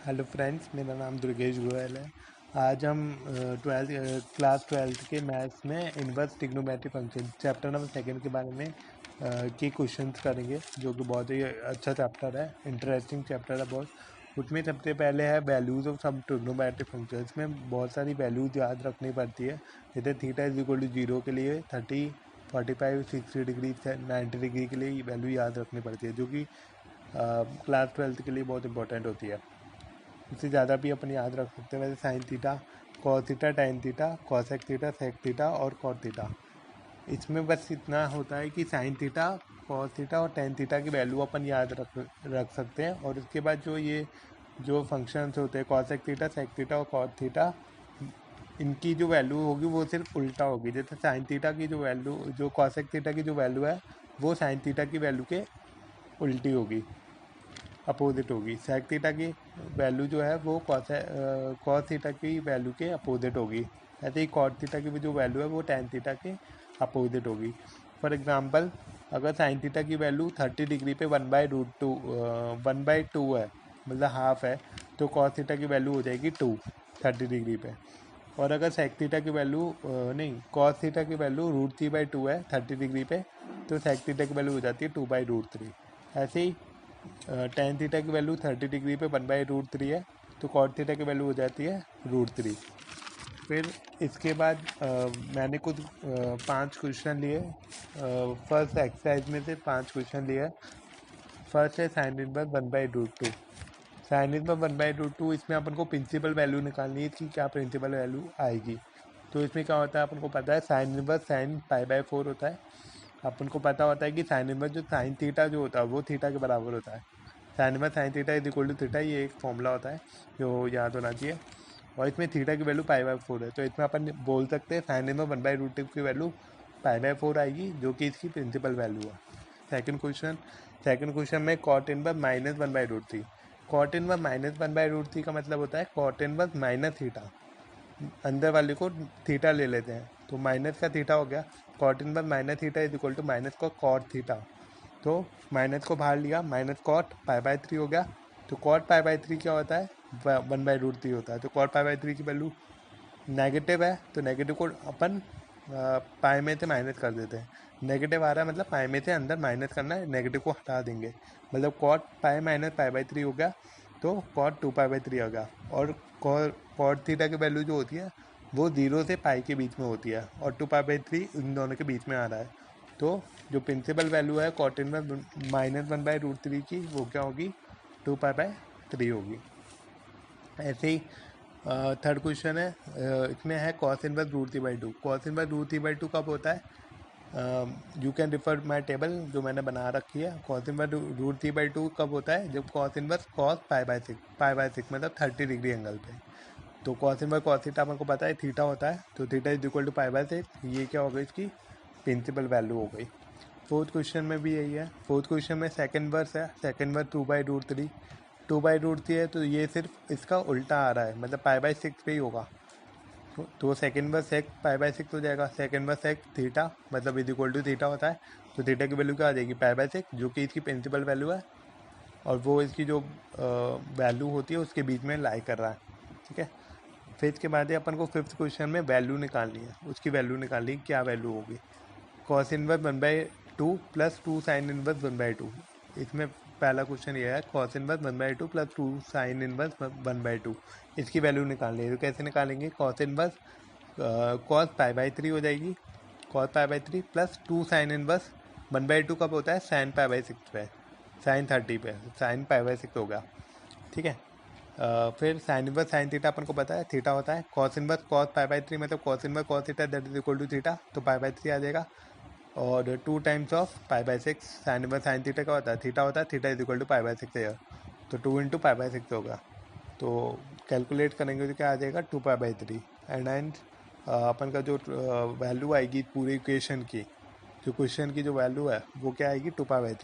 Hello friends, मेरा नाम दुर्गेश गोयल है। आज हम क्लास 12th के मैथ्स में inverse trigonometry function chapter number 2 के बारे में के क्वेश्चंस करेंगे, जो कि बहुत ही अच्छा चैप्टर है, इंटरेस्टिंग चैप्टर है बहुत। उसमें सबसे पहले है values of some trigonometry function. इसमें बहुत सारी वैल्यूज याद रखनी पड़ती है। जैसे थीटा इज इक्वल टू 0 के लिए 30, 45, 60 डिग्री, 90 डिग्री के लिए वैल्यू याद रखनी पड़ती है, जो कि क्लास 12th के लिए बहुत इंपॉर्टेंट होती है। इससे ज़्यादा भी अपन याद रख सकते हैं, वैसे sine theta, cos theta, tan theta, cosec theta, sec theta और कॉट थीटा। इसमें बस इतना होता है कि साइन थीटा, कॉस थीटा और टैन थीटा की वैल्यू अपन याद रख सकते हैं। और उसके बाद जो फंक्शंस होते हैं कॉसेक थीटा, सेक थीटा और कॉट थीटा, इनकी जो वैल्यू होगी वो सिर्फ उल्टा होगी। जैसे साइन थीटा की जो वैल्यू, जो कॉसेक थीटा की जो वैल्यू है, वो साइन थीटा की वैल्यू के उल्टी होगी, अपोजिट होगी। सेक थीटा की वैल्यू जो है वो कॉस थीटा की वैल्यू के अपोजिट होगी। ऐसे ही कॉट थीटा की भी जो वैल्यू है वो टैन थीटा के अपोजिट होगी। फॉर एग्जांपल, अगर साइन थीटा की वैल्यू 30 डिग्री पे 1/2 है, मतलब हाफ है, तो कॉस थीटा की वैल्यू हो जाएगी 2 30 डिग्री पे। और अगर सेक थीटा की वैल्यू नहीं, कॉस थीटा की वैल्यू √3/2 है 30 डिग्री पे, तो सेक थीटा की वैल्यू हो जाती है 2/√3। ऐसे ही टैन थीटा की वैल्यू 30 डिग्री पे 1/√3 है, तो कॉट थीटा की वैल्यू हो जाती है √3। फिर इसके बाद मैंने कुछ 5 क्वेश्चन लिए। फर्स्ट एक्सरसाइज में से 5 क्वेश्चन लिए। फर्स्ट है साइन इनवर्स 1/√2। साइन इनवर्स 1/√2, इसमें अपन को प्रिंसिपल वैल्यू निकालनी है, इसकी क्या प्रिंसिपल वैल्यू आएगी। तो इसमें क्या होता है, अपन को पता है साइन इनवर्स साइन π/4 होता है। अपन को पता होता है कि साइन इनवर्स जो साइन थीटा जो होता है वो थीटा के बराबर होता है। Sine inverse sine theta is equal to theta, ये एक फॉर्मूला होता है जो याद होना चाहिए। और इसमें थीटा की वैल्यू π/4 है, तो इसमें अपन बोल सकते हैं साइन इनवर्स 1/√2 की वैल्यू π/4 आएगी, जो कि इसकी प्रिंसिपल वैल्यू है। सेकंड क्वेश्चन में कॉट इनवर्स -1/√3। कॉट इनवर्स -1/√3 का मतलब होता है कॉट इनवर्स माइनस थीटा। अंदर वाले को थीटा ले लेते हैं, तो माइनस का थीटा हो गया। Cot inverse minus theta is equal to minus का कॉट थीटा। तो माइनस को बाहर लिया, माइनस कॉट π/3 हो गया। तो कॉट π/3 क्या होता है, 1/√3 होता है। तो कॉट π/3 की वैल्यू नेगेटिव है, तो नेगेटिव को अपन पाई में से माइनस कर देते हैं। नेगेटिव आ रहा है मतलब पाई में से अंदर माइनस करना है, नेगेटिव को हटा देंगे, मतलब कॉट पाई माइनस π/3 हो गया, तो कॉट 2π/3 आ गया। और कॉट थीटा की वैल्यू जो होती है वो 0 से पाई के बीच में होती है, और 2π/3 इन दोनों के बीच में आ रहा है। तो जो प्रिंसिपल वैल्यू है कॉट इनवर्स -1/√3 की, वो क्या होगी, 2π/3 होगी। ऐसे ही थर्ड क्वेश्चन है, इसमें है कॉस इनवर्स √3/2। कॉस इनवर्स √3/2 कब होता है, you can refer my table जो मैंने बना रखी है। कॉस इनवर्स √3/2 कब होता है, जब कॉस इनवर्स कॉस π/6 मतलब 30 डिग्री एंगल पे। तो कॉस इनवर्स कॉस थीटा हमको पता है थीटा होता है, तो थीटा इज इक्वल टू π/6। ये क्या होगा, इसकी प्रिंसिपल वैल्यू हो गई। फोर्थ क्वेश्चन में भी यही है। फोर्थ क्वेश्चन में सेकंड वर्स है, सेकंड वर्स 2/√3। 2/√3 है, तो ये सिर्फ इसका उल्टा आ रहा है, मतलब π/6 पे ही होगा। तो सेकंड वर्स सेक π/6 हो जाएगा। सेकंड वर्स सेक थीटा मतलब इज इक्वल टू थीटा होता है, तो थीटा की वैल्यू क्या आ जाएगी, π/6, जो कि इसकी प्रिंसिपल वैल्यू है, और वो इसकी जो वैल्यू होती है उसके बीच में लाई कर रहा है। ठीक है। फिर इसके बाद अपन को फिफ्थ क्वेश्चन में वैल्यू निकालनी है, उसकी वैल्यू निकालनी, क्या वैल्यू होगी। Cos inverse 1/2 plus 2 sine inverse 1/2। इसमें पहला क्वेश्चन ये है, cos inverse 1/2 plus 2 sine inverse 1/2, इसकी वैल्यू निकालनी है। तो कैसे निकालेंगे, कॉस इनवर्स कॉस π/3 हो जाएगी, कॉस π/3 प्लस 2 साइन इनवर्स 1/2 कब होता है, साइन π/6 पे, साइन 30 पे, साइन π/6 होगा। ठीक है। फिर साइन इनवर्स साइन थीटा अपन को पता है थीटा होता है। कॉस इनवर्स कॉस π/3 मतलब cos inverse cos theta that is equal to theta, तो π/3 आ जाएगा। और 2 times of π/6, sine inverse sine theta का होता है थीटा इज इक्वल टू π/6 है, तो 2 × π/6 होगा। तो कैलकुलेट करेंगे तो क्या आ जाएगा, 2π/3। एंड अपन का जो वैल्यू आएगी पूरी इक्वेशन की, जो क्वेश्चन की जो वैल्यू है वो क्या आएगी, 2π/3।